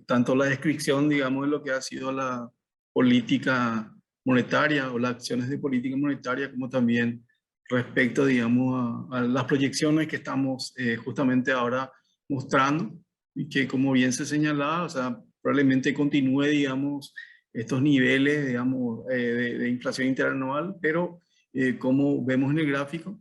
[SPEAKER 3] tanto la descripción, digamos, de lo que ha sido la política monetaria o las acciones de política monetaria, como también respecto, digamos, a las proyecciones que estamos justamente ahora mostrando y que, como bien se señalaba, o sea, probablemente continúe, digamos, estos niveles, digamos, de inflación interanual, pero como vemos en el gráfico,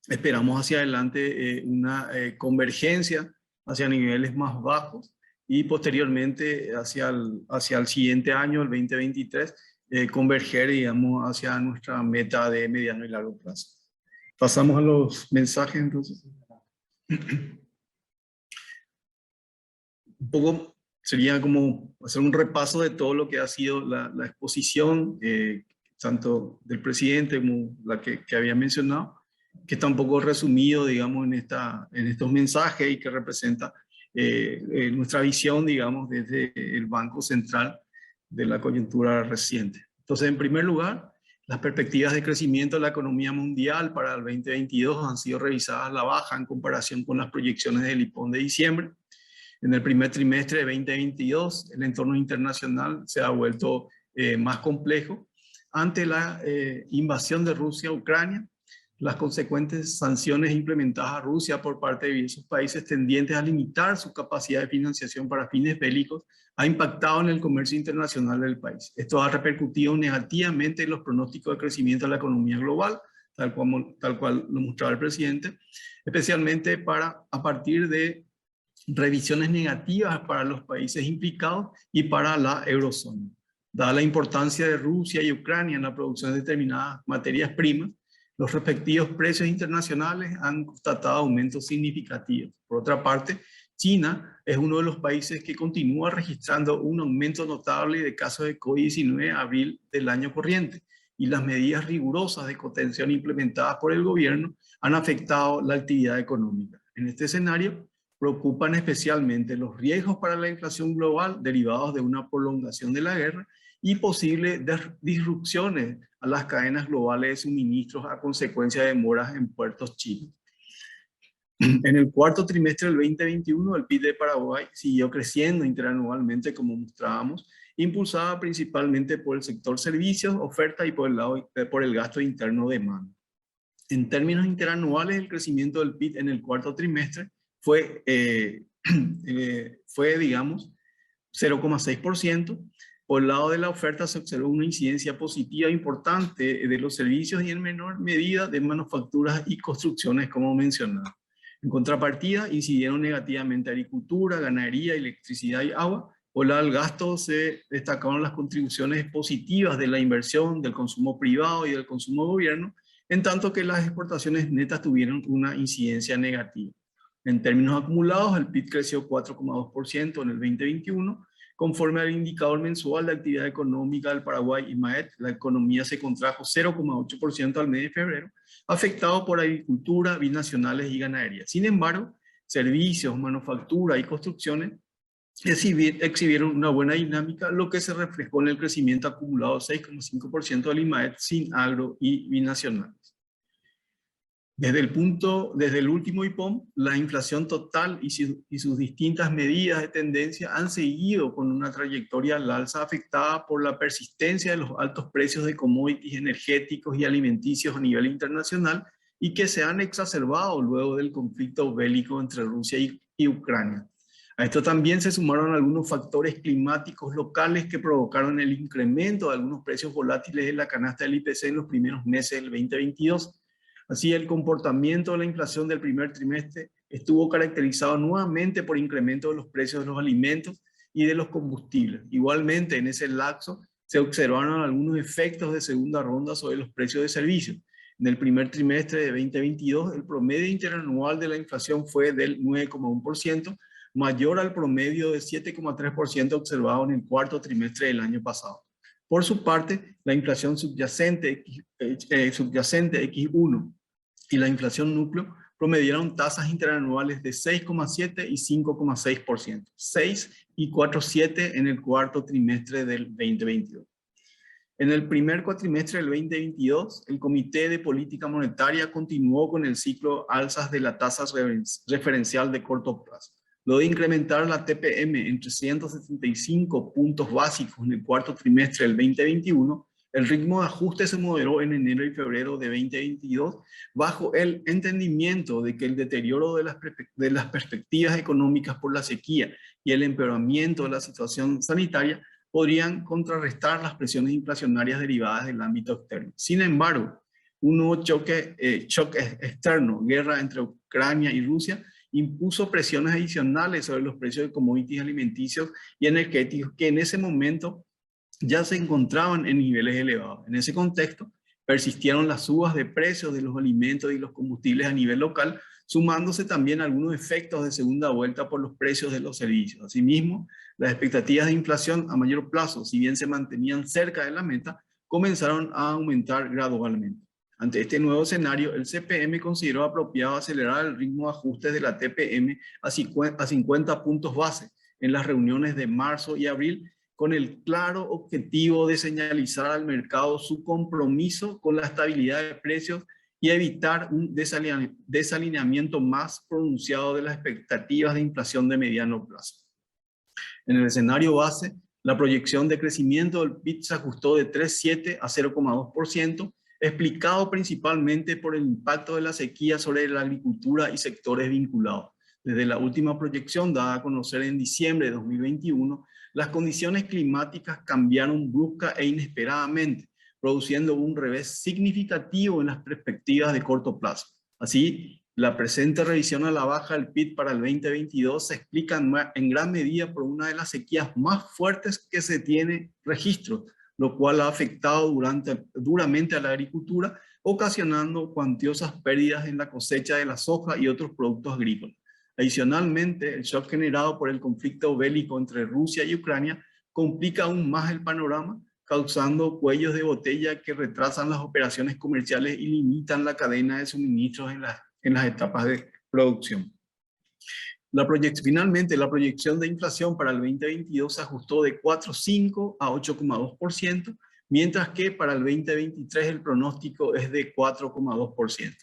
[SPEAKER 3] esperamos hacia adelante una convergencia hacia niveles más bajos y posteriormente hacia el siguiente año, el 2023, converger, digamos, hacia nuestra meta de mediano y largo plazo. Pasamos a los mensajes, entonces. Un poco sería como hacer un repaso de todo lo que ha sido la exposición, tanto del presidente como la que había mencionado, que está un poco resumido, digamos, en estos mensajes y que representa nuestra visión, digamos, desde el Banco Central de la coyuntura reciente. Entonces, en primer lugar, las perspectivas de crecimiento de la economía mundial para el 2022 han sido revisadas a la baja en comparación con las proyecciones del IPON de diciembre. En el primer trimestre de 2022, el entorno internacional se ha vuelto más complejo ante la invasión de Rusia a Ucrania, las consecuentes sanciones implementadas a Rusia por parte de diversos países tendientes a limitar su capacidad de financiación para fines bélicos, ha impactado en el comercio internacional del país. Esto ha repercutido negativamente en los pronósticos de crecimiento de la economía global, tal cual lo mostraba el presidente, especialmente a partir de revisiones negativas para los países implicados y para la eurozona. Dada la importancia de Rusia y Ucrania en la producción de determinadas materias primas, los respectivos precios internacionales han constatado aumentos significativos. Por otra parte, China es uno de los países que continúa registrando un aumento notable de casos de COVID-19 en abril del año corriente, y las medidas rigurosas de contención implementadas por el gobierno han afectado la actividad económica. En este escenario, preocupan especialmente los riesgos para la inflación global derivados de una prolongación de la guerra y posibles disrupciones a las cadenas globales de suministros a consecuencia de demoras en puertos chinos. En el cuarto trimestre del 2021, el PIB de Paraguay siguió creciendo interanualmente, como mostrábamos, impulsada principalmente por el sector servicios, oferta y por el gasto interno de mano. En términos interanuales, el crecimiento del PIB en el cuarto trimestre fue digamos, 0,6%. Por el lado de la oferta se observó una incidencia positiva importante de los servicios y en menor medida de manufacturas y construcciones, como mencionaba. En contrapartida, incidieron negativamente agricultura, ganadería, electricidad y agua. Por el lado del gasto se destacaron las contribuciones positivas de la inversión, del consumo privado y del consumo gobierno, en tanto que las exportaciones netas tuvieron una incidencia negativa. En términos acumulados, el PIB creció 4,2% en el 2021. Conforme al indicador mensual de actividad económica del Paraguay, IMAET, la economía se contrajo 0,8% al mes de febrero, afectado por agricultura, binacionales y ganadería. Sin embargo, servicios, manufactura y construcciones exhibieron una buena dinámica, lo que se reflejó en el crecimiento acumulado 6,5% del IMAET sin agro y binacionales. Desde el último IPOM, la inflación total y sus distintas medidas de tendencia han seguido con una trayectoria al alza afectada por la persistencia de los altos precios de commodities energéticos y alimenticios a nivel internacional y que se han exacerbado luego del conflicto bélico entre Rusia y Ucrania. A esto también se sumaron algunos factores climáticos locales que provocaron el incremento de algunos precios volátiles de la canasta del IPC en los primeros meses del 2022. Así, el comportamiento de la inflación del primer trimestre estuvo caracterizado nuevamente por incremento de los precios de los alimentos y de los combustibles. Igualmente, en ese lapso se observaron algunos efectos de segunda ronda sobre los precios de servicios. En el primer trimestre de 2022, el promedio interanual de la inflación fue del 9,1%, mayor al promedio de 7,3% observado en el cuarto trimestre del año pasado. Por su parte, la inflación subyacente X1 y la inflación núcleo promediaron tasas interanuales de 6,7 y 5,6%, 6 y 4,7 en el cuarto trimestre del 2022. En el primer cuatrimestre del 2022, el Comité de Política Monetaria continuó con el ciclo alzas de la tasa referencial de corto plazo. Lo de incrementar la TPM en 375 puntos básicos en el cuarto trimestre del 2021, El ritmo de ajuste se moderó en enero y febrero de 2022 bajo el entendimiento de que el deterioro de las perspectivas económicas por la sequía y el empeoramiento de la situación sanitaria podrían contrarrestar las presiones inflacionarias derivadas del ámbito externo. Sin embargo, un nuevo choque externo, guerra entre Ucrania y Rusia, impuso presiones adicionales sobre los precios de commodities alimenticios y energéticos que en ese momento ya se encontraban en niveles elevados. En ese contexto, persistieron las subas de precios de los alimentos y los combustibles a nivel local, sumándose también algunos efectos de segunda vuelta por los precios de los servicios. Asimismo, las expectativas de inflación a mayor plazo, si bien se mantenían cerca de la meta, comenzaron a aumentar gradualmente. Ante este nuevo escenario, el CPM consideró apropiado acelerar el ritmo de ajustes de la TPM a 50 puntos base en las reuniones de marzo y abril, con el claro objetivo de señalizar al mercado su compromiso con la estabilidad de precios y evitar un desalineamiento más pronunciado de las expectativas de inflación de mediano plazo. En el escenario base, la proyección de crecimiento del PIB se ajustó de 3,7 a 0,2%, explicado principalmente por el impacto de la sequía sobre la agricultura y sectores vinculados. Desde la última proyección dada a conocer en diciembre de 2021, las condiciones climáticas cambiaron brusca e inesperadamente, produciendo un revés significativo en las perspectivas de corto plazo. Así, la presente revisión a la baja del PIB para el 2022 se explica en gran medida por una de las sequías más fuertes que se tiene registro, lo cual ha afectado duramente a la agricultura, ocasionando cuantiosas pérdidas en la cosecha de la soja y otros productos agrícolas. Adicionalmente, el shock generado por el conflicto bélico entre Rusia y Ucrania complica aún más el panorama, causando cuellos de botella que retrasan las operaciones comerciales y limitan la cadena de suministros en las etapas de producción. Finalmente, la proyección de inflación para el 2022 se ajustó de 4,5 a 8,2%, mientras que para el 2023 el pronóstico es de 4,2%.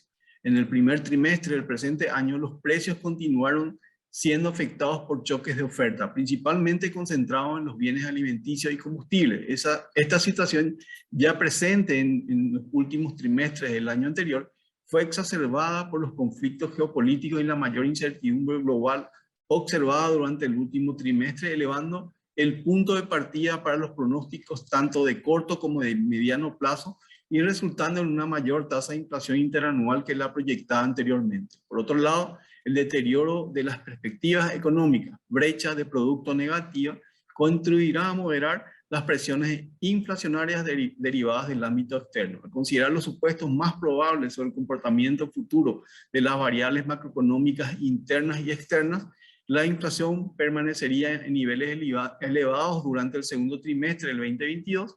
[SPEAKER 3] En el primer trimestre del presente año, los precios continuaron siendo afectados por choques de oferta, principalmente concentrados en los bienes alimenticios y combustibles. Esta situación ya presente en los últimos trimestres del año anterior fue exacerbada por los conflictos geopolíticos y la mayor incertidumbre global observada durante el último trimestre, elevando el punto de partida para los pronósticos tanto de corto como de mediano plazo y resultando en una mayor tasa de inflación interanual que la proyectada anteriormente. Por otro lado, el deterioro de las perspectivas económicas, brecha de producto negativa, contribuirá a moderar las presiones inflacionarias derivadas del ámbito externo. Al considerar los supuestos más probables sobre el comportamiento futuro de las variables macroeconómicas internas y externas, la inflación permanecería en niveles elevados durante el segundo trimestre del 2022.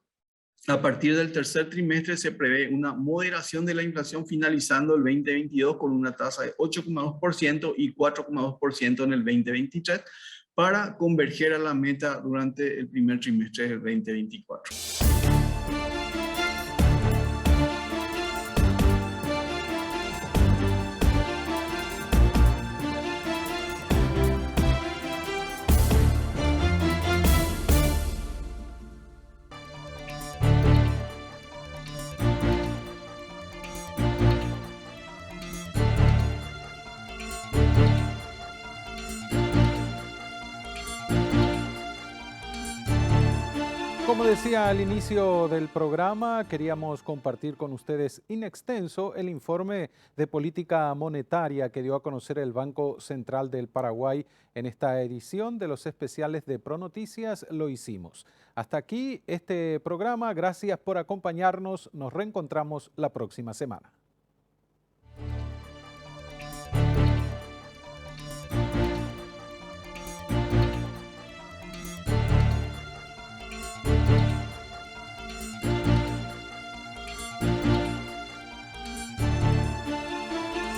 [SPEAKER 3] A partir del tercer trimestre se prevé una moderación de la inflación, finalizando el 2022 con una tasa de 8,2% y 4,2% en el 2023, para converger a la meta durante el primer trimestre del 2024.
[SPEAKER 1] Como decía al inicio del programa, queríamos compartir con ustedes in extenso el informe de política monetaria que dio a conocer el Banco Central del Paraguay en esta edición de los especiales de ProNoticias. Lo hicimos. Hasta aquí este programa. Gracias por acompañarnos. Nos reencontramos la próxima semana.